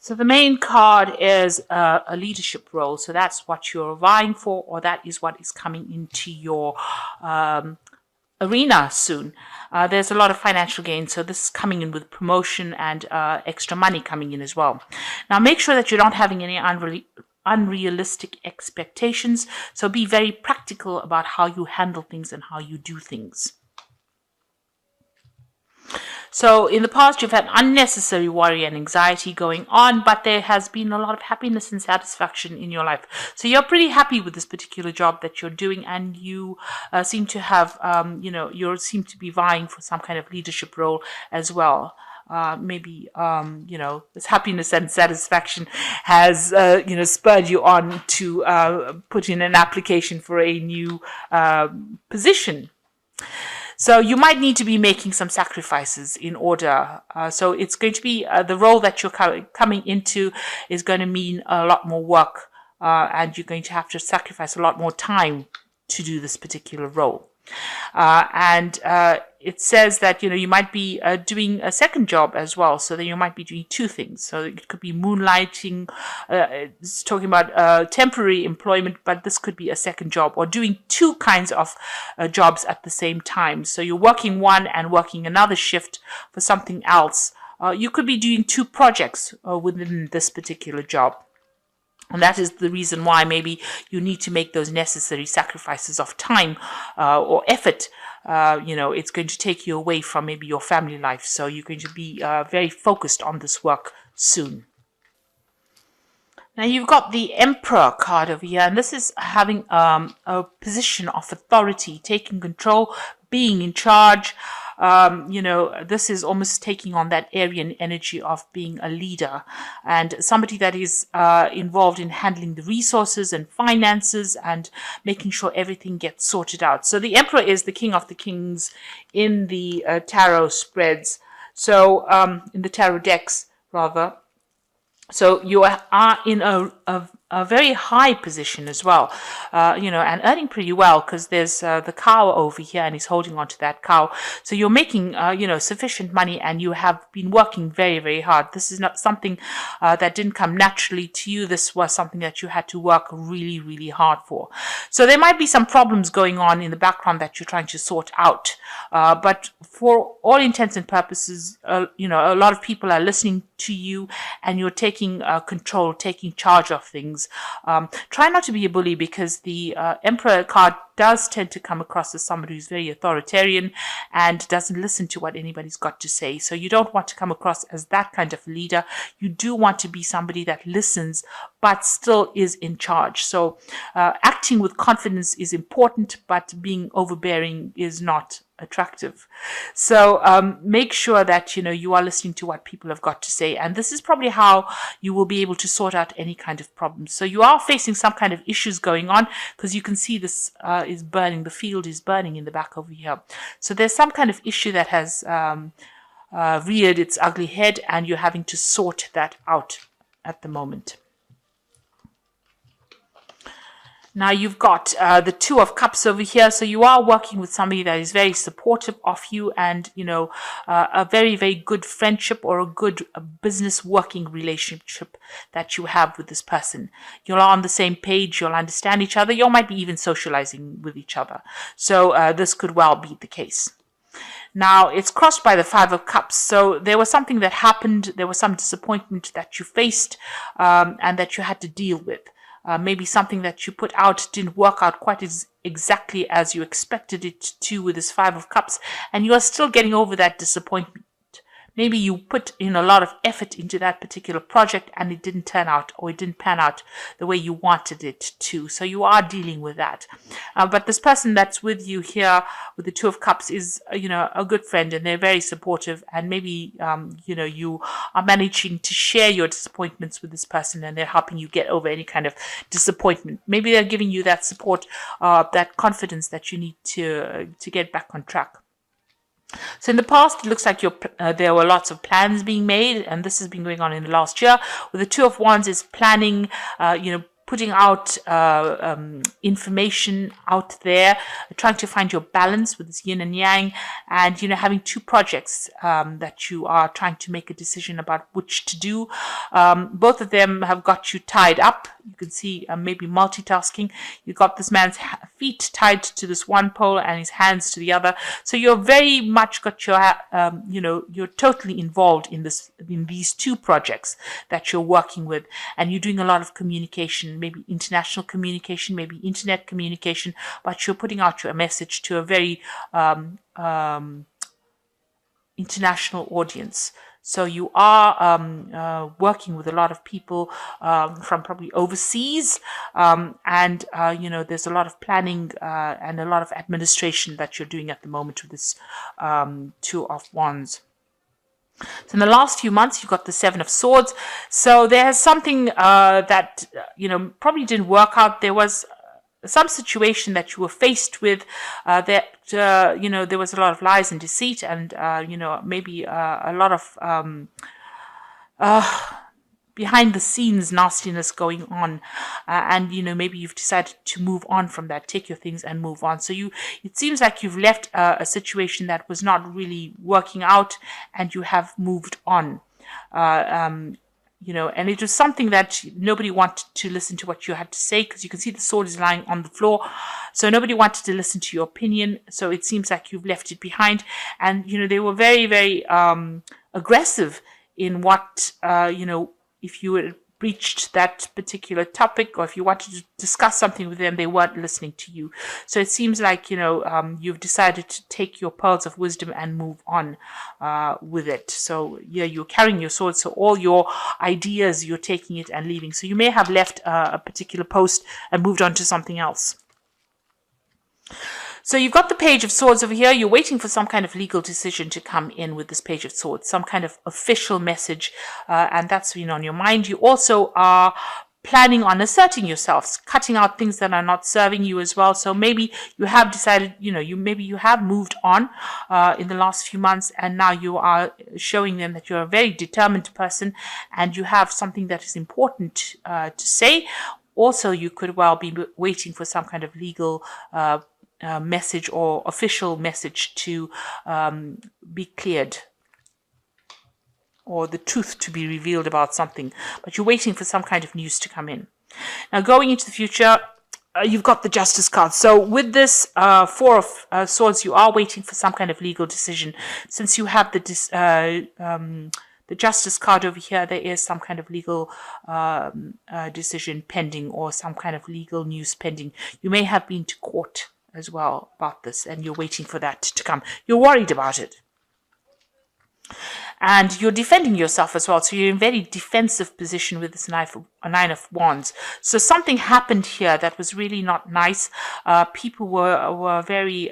So the main card is a leadership role. So that's what you're vying for, or that is what is coming into your arena soon. There's a lot of financial gain, so this is coming in with promotion and extra money coming in as well. Now make sure that you're not having any unrealistic expectations, so be very practical about how you handle things and how you do things. So in the past, you've had unnecessary worry and anxiety going on, but there has been a lot of happiness and satisfaction in your life. So you're pretty happy with this particular job that you're doing, and you seem to have, you seem to be vying for some kind of leadership role as well. Maybe, this happiness and satisfaction has, spurred you on to put in an application for a new position. So you might need to be making some sacrifices in order. So it's going to be the role that you're coming into is going to mean a lot more work, and you're going to have to sacrifice a lot more time to do this particular role. And it says that, you might be doing a second job as well. So then you might be doing two things. So it could be moonlighting. It's talking about temporary employment, but this could be a second job, or doing two kinds of jobs at the same time. So you're working one and working another shift for something else. You could be doing two projects within this particular job. And that is the reason why maybe you need to make those necessary sacrifices of time or effort. It's going to take you away from maybe your family life. So you're going to be very focused on this work soon. Now you've got the Emperor card over here, and this is having a position of authority, taking control, being in charge. This is almost taking on that Aryan energy of being a leader and somebody that is involved in handling the resources and finances and making sure everything gets sorted out. So the Emperor is the king of the kings in the tarot spreads. So in the tarot decks, rather. So you are in a very high position as well, and earning pretty well, because there's the cow over here and he's holding on to that cow. So you're making, sufficient money, and you have been working very, very hard. This is not something that didn't come naturally to you. This was something that you had to work really, really hard for. So there might be some problems going on in the background that you're trying to sort out. But for all intents and purposes, a lot of people are listening to you, and you're taking control, taking charge of things. Try not to be a bully, because the Emperor card does tend to come across as somebody who's very authoritarian and doesn't listen to what anybody's got to say. So you don't want to come across as that kind of leader. You do want to be somebody that listens but still is in charge. So acting with confidence is important, but being overbearing is not attractive. So make sure that you are listening to what people have got to say, and this is probably how you will be able to sort out any kind of problems. So you are facing some kind of issues going on, because you can see this is burning. The field is burning in the back over here. So there's some kind of issue that has reared its ugly head, and you're having to sort that out at the moment. Now you've got the Two of Cups over here. So you are working with somebody that is very supportive of you, and, a very, very good friendship or a good business working relationship that you have with this person. You're on the same page. You'll understand each other. You might be even socializing with each other. So this could well be the case. Now, it's crossed by the Five of Cups. So there was something that happened. There was some disappointment that you faced and that you had to deal with. Maybe something that you put out didn't work out quite exactly as you expected it to with this Five of Cups, and you are still getting over that disappointment. Maybe you put in a lot of effort into that particular project and it didn't turn out, or it didn't pan out the way you wanted it to. So you are dealing with that. But this person that's with you here with the Two of Cups is, a good friend, and they're very supportive. And maybe, you are managing to share your disappointments with this person, and they're helping you get over any kind of disappointment. Maybe they're giving you that support, that confidence that you need to get back on track. So in the past, it looks like there were lots of plans being made, and this has been going on in the last year. With the Two of Wands is planning, putting out information out there, trying to find your balance with this yin and yang, and having two projects that you are trying to make a decision about which to do. Both of them have got you tied up. You can see maybe multitasking. You got this man's feet tied to this one pole and his hands to the other. So you're very much got your you're totally involved in these two projects that you're working with, and you're doing a lot of communication, maybe international communication, maybe internet communication, but you're putting out your message to a very international audience. So you are working with a lot of people from probably overseas, and there's a lot of planning and a lot of administration that you're doing at the moment with this Two of Wands. So in the last few months, you got the Seven of Swords. So there's something that probably didn't work out. There was some situation that you were faced with that there was a lot of lies and deceit, and maybe a lot of behind the scenes nastiness going on, and maybe you've decided to move on from that, take your things and move on. So it seems like you've left a situation that was not really working out, and you have moved on. And it was something that nobody wanted to listen to what you had to say, because you can see the sword is lying on the floor. So nobody wanted to listen to your opinion. So it seems like you've left it behind. And, they were very, very aggressive in what, if you had breached that particular topic, or if you wanted to discuss something with them, they weren't listening to you. So it seems like, you've decided to take your pearls of wisdom and move on with it. So yeah, you're carrying your sword. So all your ideas, you're taking it and leaving. So you may have left a particular post and moved on to something else. So you've got the Page of Swords over here. You're waiting for some kind of legal decision to come in with this Page of Swords, some kind of official message, and that's on your mind. You also are planning on asserting yourselves, cutting out things that are not serving you as well. So maybe you have decided, maybe you have moved on in the last few months, and now you are showing them that you're a very determined person and you have something that is important to say. Also, you could well be waiting for some kind of legal message or official message to be cleared, or the truth to be revealed about something, but you're waiting for some kind of news to come in. Now, going into the future, you've got the Justice card. So with this Four of Swords, you are waiting for some kind of legal decision. Since you have the Justice card over here, there is some kind of legal decision pending, or some kind of legal news pending. You may have been to court as well about this, and you're waiting for that to come. You're worried about it, and you're defending yourself as well. So you're in a very defensive position with this Nine of Wands. So something happened here that was really not nice. People were very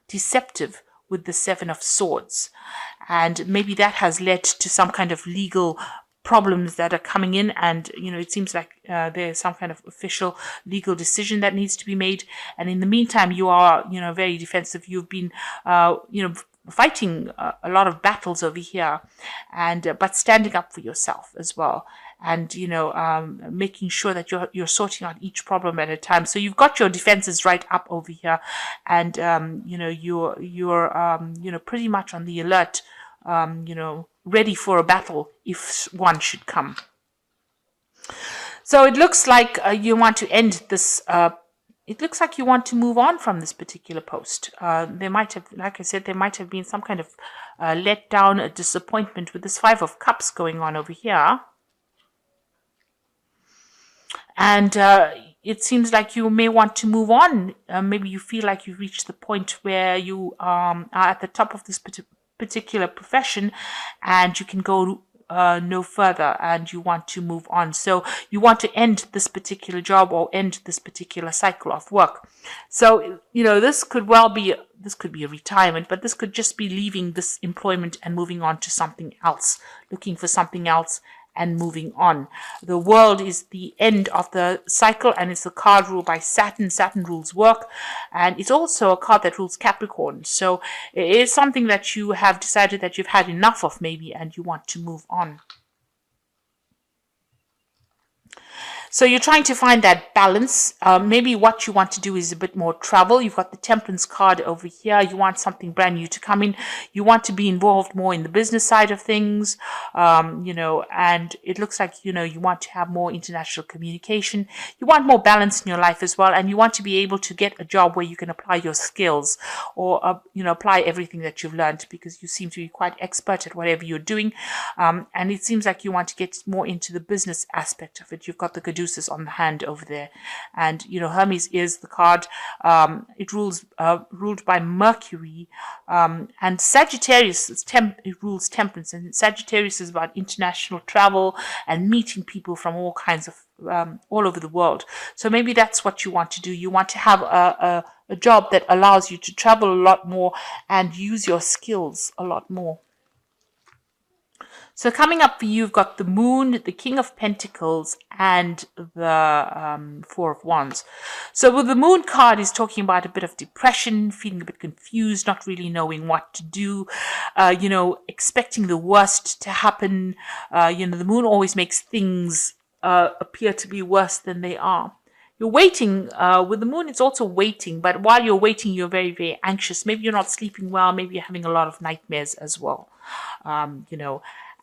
deceptive with the Seven of Swords, and maybe that has led to some kind of legal problems that are coming in, and it seems like there's some kind of official legal decision that needs to be made. And in the meantime, you are very defensive. You've been fighting a lot of battles over here, and but standing up for yourself as well, and making sure that you're sorting out each problem at a time. So you've got your defenses right up over here, and you're pretty much on the alert, ready for a battle if one should come. So it looks like you want to end this. It looks like you want to move on from this particular post. There might have, like I said, there might have been some kind of letdown, a disappointment with this Five of Cups going on over here. And it seems like you may want to move on. Maybe you feel like you've reached the point where you are at the top of this particular profession, and you can go no further, and you want to move on. So you want to end this particular job, or end this particular cycle of work. So this could well be a retirement, but this could just be leaving this employment and moving on to something else, looking for something else and moving on. The World is the end of the cycle, and it's a card ruled by Saturn. Saturn rules work, and it's also a card that rules Capricorn. So it is something that you have decided that you've had enough of, maybe, and you want to move on. So you're trying to find that balance. Maybe what you want to do is a bit more travel. You've got the Temperance card over here. You want something brand new to come in. You want to be involved more in the business side of things, and it looks like, you want to have more international communication. You want more balance in your life as well. And you want to be able to get a job where you can apply your skills or, apply everything that you've learned, because you seem to be quite expert at whatever you're doing. And it seems like you want to get more into the business aspect of it. You've got the Caduceus on the hand over there. And, Hermes is the card. It ruled by Mercury. And Sagittarius it rules Temperance. And Sagittarius is about international travel and meeting people from all kinds of all over the world. So maybe that's what you want to do. You want to have a job that allows you to travel a lot more and use your skills a lot more. So coming up for you, you've got the Moon, the King of Pentacles, and the Four of Wands. So with the Moon card is talking about a bit of depression, feeling a bit confused, not really knowing what to do, expecting the worst to happen. The Moon always makes things appear to be worse than they are. You're waiting. With the Moon, it's also waiting. But while you're waiting, you're very, very anxious. Maybe you're not sleeping well. Maybe you're having a lot of nightmares as well.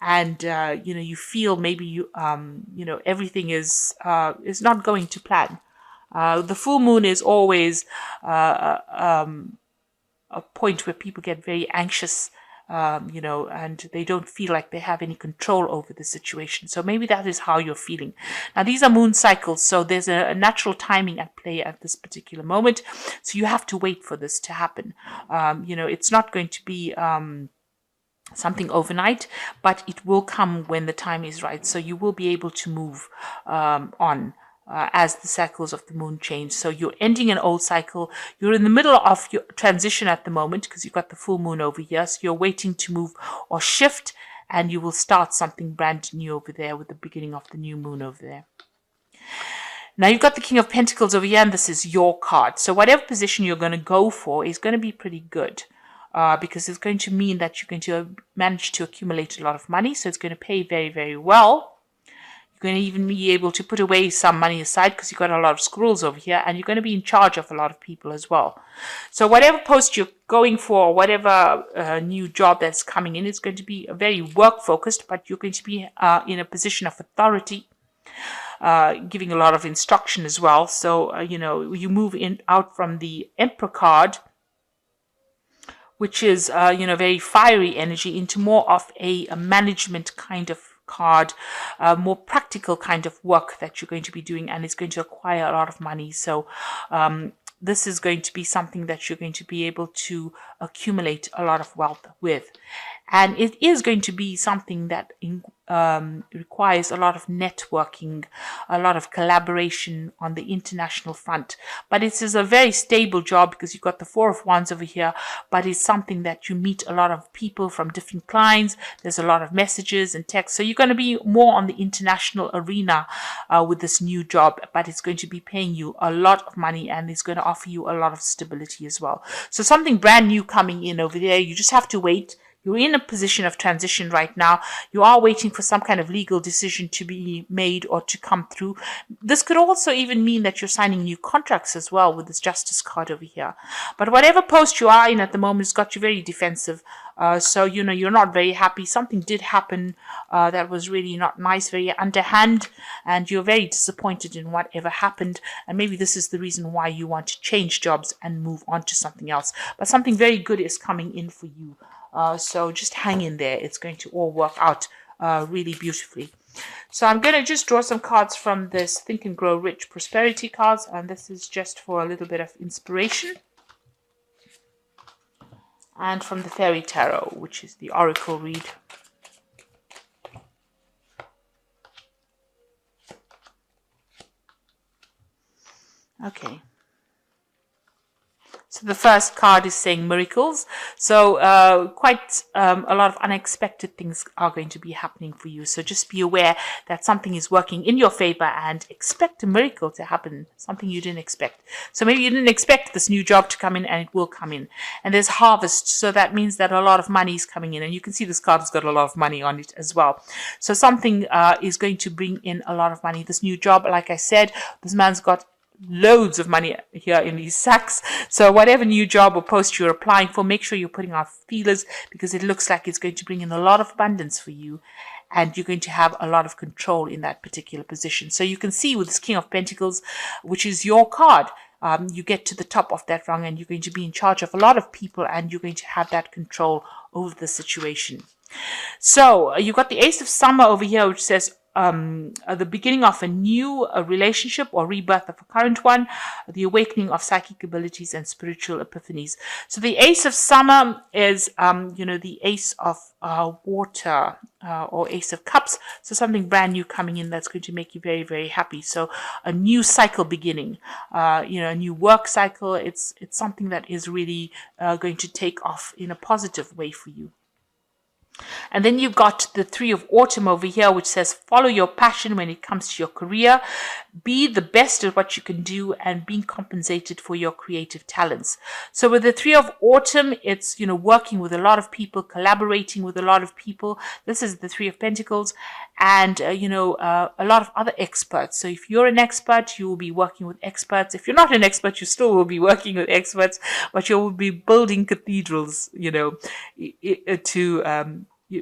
And you feel maybe everything is not going to plan. The full moon is always a point where people get very anxious, and they don't feel like they have any control over the situation. So maybe that is how you're feeling. Now, these are moon cycles, so there's a natural timing at play at this particular moment. So you have to wait for this to happen. It's not going to be something overnight, but it will come when the time is right. So you will be able to move on as the cycles of the moon change. So you're ending an old cycle. You're in the middle of your transition at the moment because you've got the full moon over here. So you're waiting to move or shift, and you will start something brand new over there with the beginning of the new moon over there. Now you've got the King of Pentacles over here, and this is your card. So whatever position you're going to go for is going to be pretty good. Because it's going to mean that you're going to manage to accumulate a lot of money. So it's going to pay very, very well. You're going to even be able to put away some money aside because you've got a lot of squirrels over here, and you're going to be in charge of a lot of people as well. So whatever post you're going for, whatever new job that's coming in, it's going to be very work focused, but you're going to be in a position of authority, giving a lot of instruction as well. So, you move out from the Emperor card, which is, very fiery energy, into more of a management kind of card, more practical kind of work that you're going to be doing, and it's going to require a lot of money. So this is going to be something that you're going to be able to accumulate a lot of wealth with. And it is going to be something that requires a lot of networking, a lot of collaboration on the international front. But it is a very stable job because you've got the Four of Wands over here, but it's something that you meet a lot of people from different clients. There's a lot of messages and texts. So you're going to be more on the international arena with this new job, but it's going to be paying you a lot of money, and it's going to offer you a lot of stability as well. So something brand new coming in over there. You just have to wait. You're in a position of transition right now. You are waiting for some kind of legal decision to be made or to come through. This could also even mean that you're signing new contracts as well with this Justice card over here. But whatever post you are in at the moment has got you very defensive. So, you're not very happy. Something did happen that was really not nice, very underhand, and you're very disappointed in whatever happened. And maybe this is the reason why you want to change jobs and move on to something else. But something very good is coming in for you. So just hang in there. It's going to all work out really beautifully. So I'm going to just draw some cards from this Think and Grow Rich Prosperity cards. And this is just for a little bit of inspiration. And from the Fairy Tarot, which is the Oracle read. Okay. So So the first card is saying miracles. So quite a lot of unexpected things are going to be happening for you. So just be aware that something is working in your favor and expect a miracle to happen, something you didn't expect. So maybe you didn't expect this new job to come in, and it will come in. And there's harvest. So that means that a lot of money is coming in. And you can see this card has got a lot of money on it as well. So something is going to bring in a lot of money. This new job, like I said, this man's got loads of money here in these sacks. So whatever new job or post you're applying for, make sure you're putting out feelers, because it looks like it's going to bring in a lot of abundance for you, and you're going to have a lot of control in that particular position. So you can see with this King of Pentacles, which is your card, you get to the top of that rung and you're going to be in charge of a lot of people, and you're going to have that control over the situation. So you've got the Ace of Summer over here, which says the beginning of a new relationship or rebirth of a current one, the awakening of psychic abilities and spiritual epiphanies. So the Ace of Summer is, the Ace of water or Ace of Cups. So something brand new coming in that's going to make you very, very happy. So a new cycle beginning, a new work cycle. It's something that is really going to take off in a positive way for you. And then you've got the Three of Autumn over here, which says follow your passion when it comes to your career. Be the best at what you can do and being compensated for your creative talents. So with the Three of Autumn, it's, working with a lot of people, collaborating with a lot of people. This is the Three of Pentacles, and, a lot of other experts. So if you're an expert, you will be working with experts. If you're not an expert, you still will be working with experts, but you will be building cathedrals,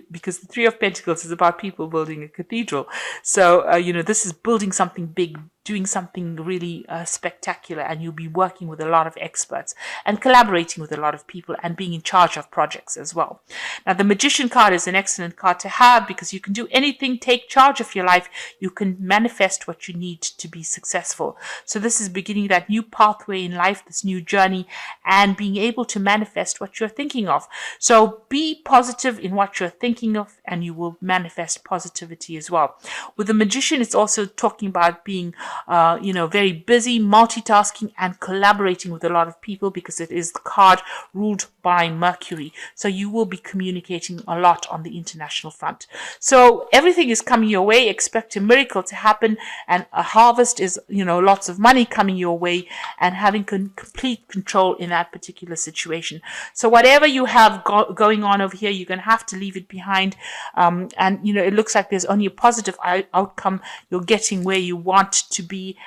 because the Three of Pentacles is about people building a cathedral. So, this is building something big, doing something really spectacular, and you'll be working with a lot of experts and collaborating with a lot of people and being in charge of projects as well. Now, the Magician card is an excellent card to have, because you can do anything, take charge of your life. You can manifest what you need to be successful. So this is beginning that new pathway in life, this new journey, and being able to manifest what you're thinking of. So be positive in what you're thinking of, and you will manifest positivity as well. With the Magician, it's also talking about being very busy, multitasking, and collaborating with a lot of people, because it is the card ruled by Mercury. So you will be communicating a lot on the international front. So everything is coming your way. Expect a miracle to happen, and a harvest is, lots of money coming your way, and having complete control in that particular situation. So whatever you have going on over here, you're going to have to leave it behind. And, it looks like there's only a positive outcome. You're getting where you want to be,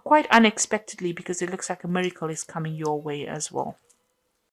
quite unexpectedly, because it looks like a miracle is coming your way as well.